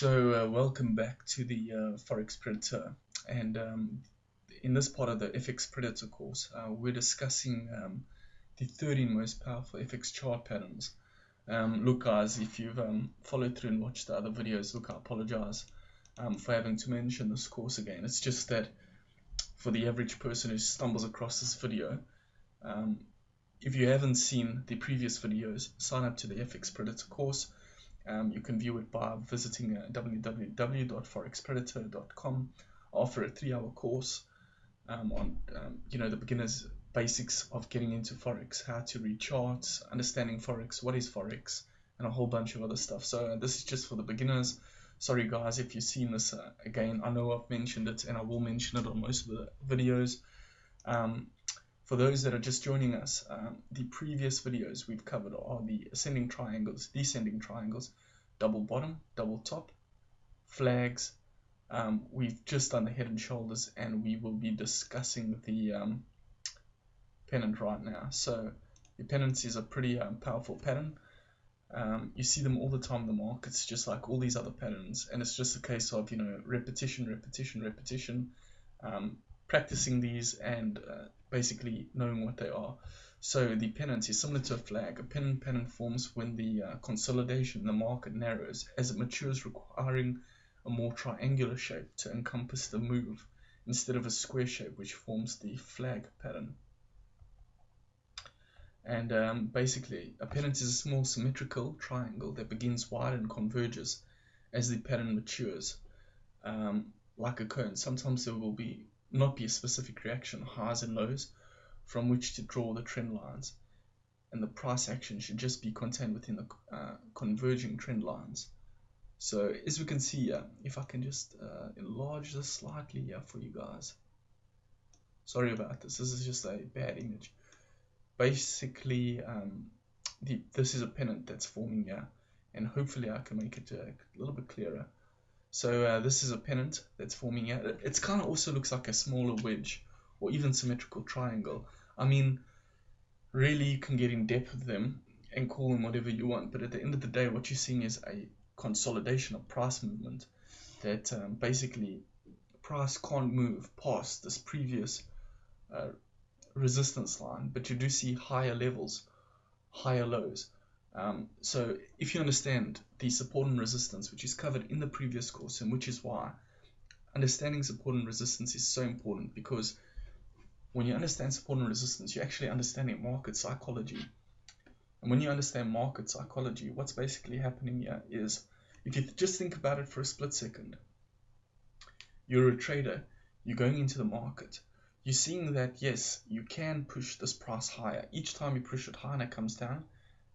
Welcome back to the Forex Predator, and in this part of the FX Predator course, we're discussing the 13 most powerful FX chart patterns. Look guys, if you've followed through and watched the other videos, look, I apologize for having to mention this course again. It's just that for the average person who stumbles across this video, if you haven't seen the previous videos, sign up to the FX Predator course. You can view it by visiting www.forexpredator.com. I offer a 3-hour course on the beginner's basics of getting into Forex, how to read charts, understanding Forex, what is Forex, and a whole bunch of other stuff. So this is just for the beginners. Sorry guys if you've seen this again. I know I've mentioned it and I will mention it on most of the videos. For those that are just joining us, the previous videos we've covered are the ascending triangles, descending triangles, double bottom, double top, flags. We've just done the head and shoulders, and we will be discussing the pennant right now. So the pennant is a pretty powerful pattern. You see them all the time in the markets, just like all these other patterns, and it's just a case of repetition, practicing these and basically knowing what they are. So the pennant is similar to a flag. A pennant forms when the consolidation in the market narrows as it matures, requiring a more triangular shape to encompass the move instead of a square shape, which forms the flag pattern. And basically, a pennant is a small symmetrical triangle that begins wide and converges as the pattern matures, like a cone. Sometimes there will not be a specific reaction, highs and lows, from which to draw the trend lines, and the price action should just be contained within the converging trend lines. So as we can see, if I can just enlarge this slightly here for you guys. Sorry about this. This is just a bad image. Basically, this is a pennant that's forming here, and hopefully I can make it a little bit clearer. So this is a pennant that's forming here. It kind of also looks like a smaller wedge or even symmetrical triangle. I mean, really you can get in depth with them and call them whatever you want, but at the end of the day what you're seeing is a consolidation of price movement that basically price can't move past this previous resistance line, but you do see higher levels, higher lows. So if you understand the support and resistance, which is covered in the previous course, and which is why understanding support and resistance is so important, because when you understand support and resistance, you're actually understanding market psychology. And when you understand market psychology, what's basically happening here is, if you just think about it for a split second, you're a trader, you're going into the market, you're seeing that yes, you can push this price higher. Each time you push it higher and it comes down,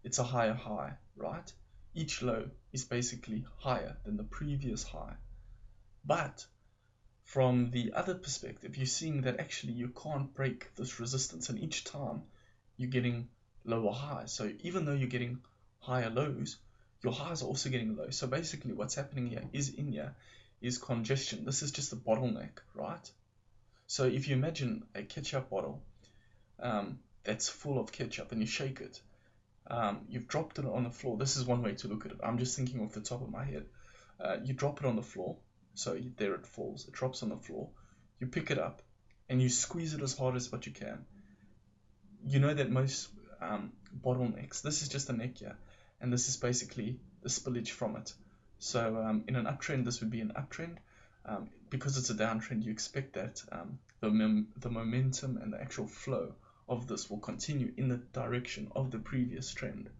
it's a higher high, right? Each low is basically higher than the previous high. But from the other perspective, you're seeing that actually you can't break this resistance, and each time you're getting lower highs. So even though you're getting higher lows, your highs are also getting low. So basically what's happening here is congestion. This is just a bottleneck, right? So if you imagine a ketchup bottle that's full of ketchup and you shake it, you've dropped it on the floor. This is one way to look at it. I'm just thinking off the top of my head. You drop it on the floor, so there it falls, it drops on the floor. You pick it up and you squeeze it as hard as what you can. You know that most bottlenecks, this is just a neck here, and this is basically the spillage from it. So in an uptrend, this would be an uptrend. Because it's a downtrend, you expect that the momentum and the actual flow of this will continue in the direction of the previous trend,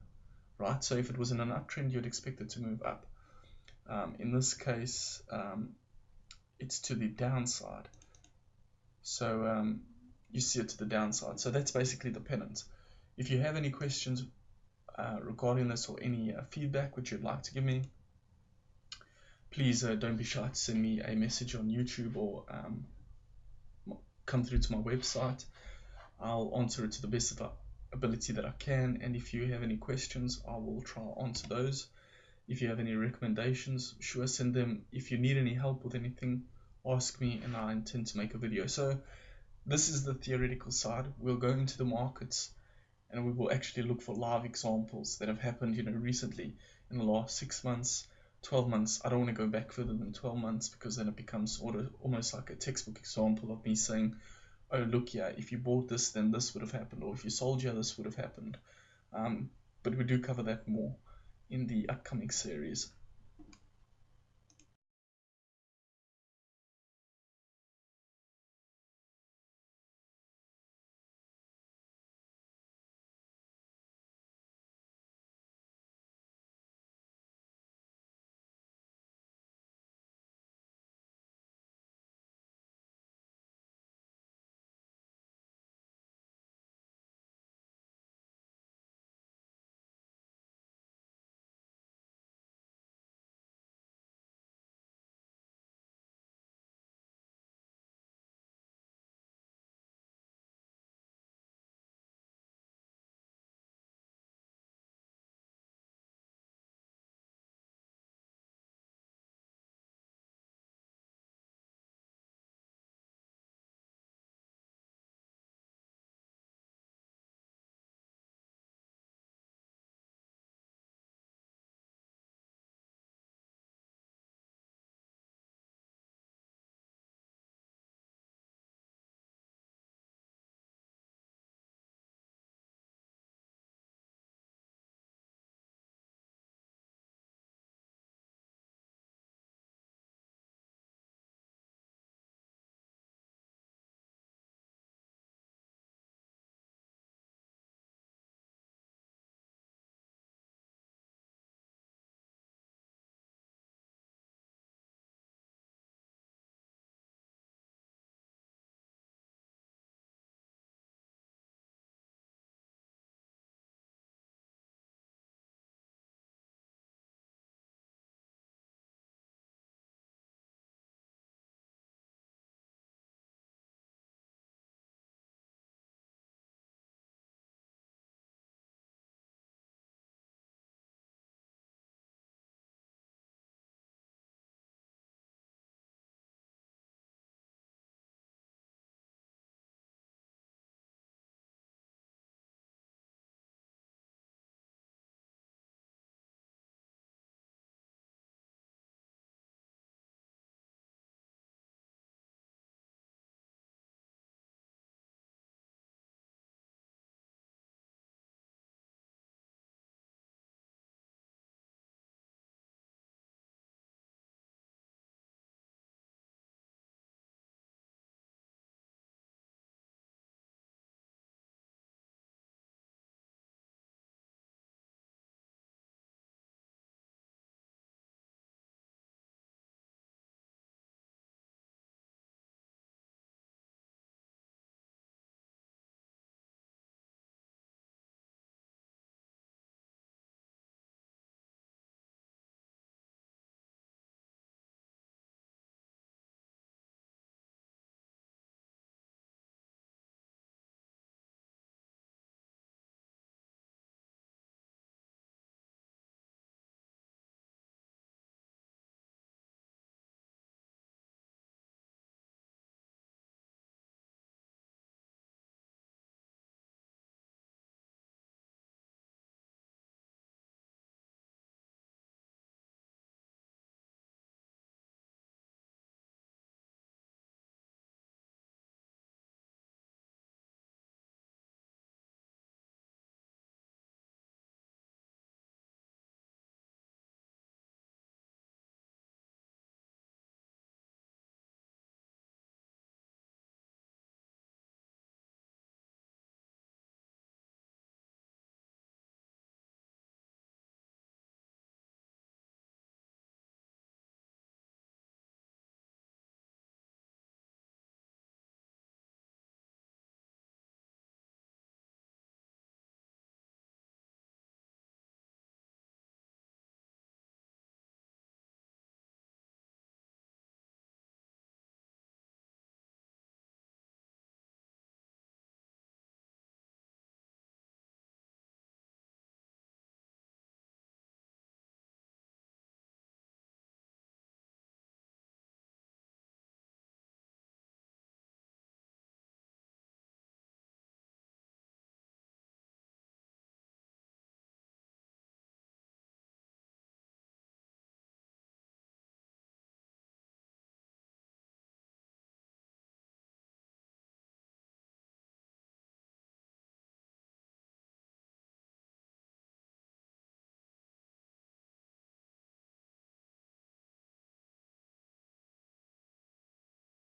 right? So if it was in an uptrend, you'd expect it to move up. In this case, it's to the downside. So you see it to the downside. So that's basically the pennant. If you have any questions regarding this, or any feedback which you'd like to give me, please don't be shy to send me a message on YouTube, or come through to my website. I'll answer it to the best of the ability that I can, and if you have any questions, I will try to answer those. If you have any recommendations, sure, send them. If you need any help with anything, ask me, and I intend to make a video. So this is the theoretical side. We'll go into the markets and we will actually look for live examples that have happened recently in the last 6 months, 12 months. I don't want to go back further than 12 months because then it becomes almost like a textbook example of me saying, oh, look here, if you bought this, then this would have happened, or if you sold here, this would have happened. But we do cover that more in the upcoming series.